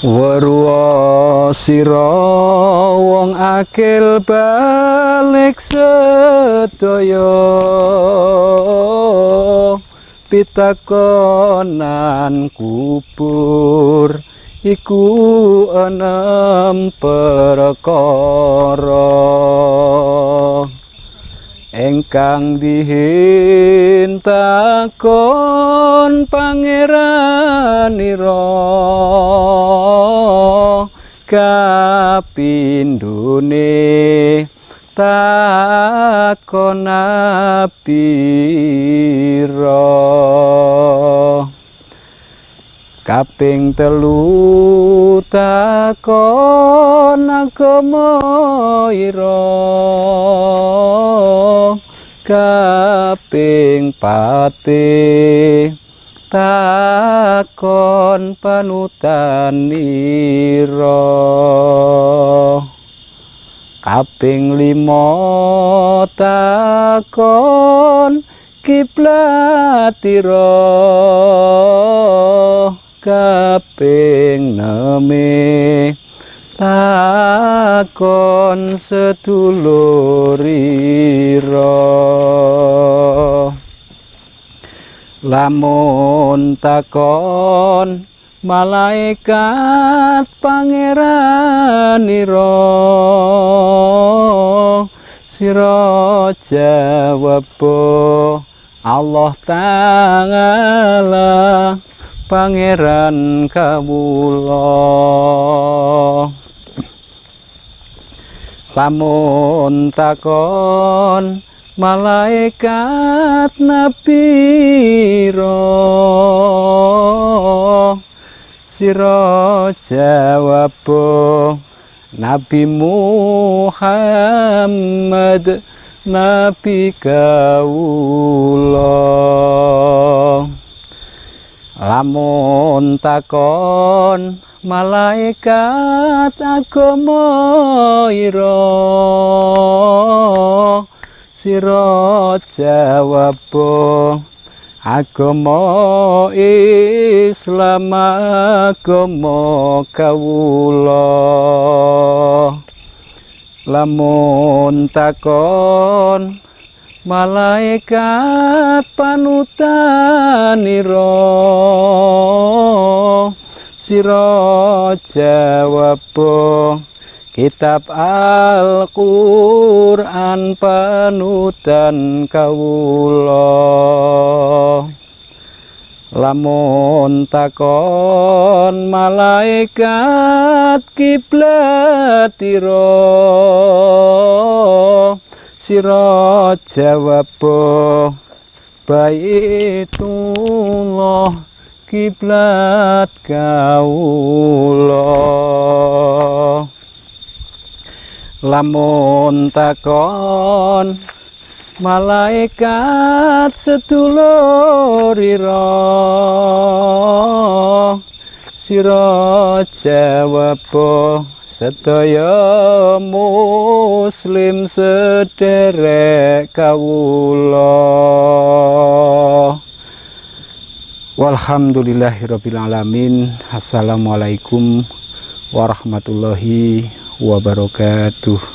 Weruwa sira wong akil balik sedaya pitakonan kubur iku enem perkara engkang dihin takon pangeranira kapindhone takon pira kaping telu takon agama ira kaping pate takon panutanira kaping lima takon kiblatira kaping neme takon sedulurira lamun takon malaikat pangeranira sira jawab Allah Ta'ala pangeran kawula lamun takon malaikat napira sira jawab Nabi Muhammad nabi kawula lamun takon malaikat agama ira sira jawab agama Islam agama kawula lamun takon malaikat panutanira sira jawab kitab Al-Qur'an panutan kawula lamun takon malaikat kiblatira sira jawab Baitullah kiblat kawula lamun takon malaikat sedulurira sira jawab sedaya muslim sederek kawula walhamdulillahirabbil alamin. Assalamualaikum warahmatullahi wabarakatuh.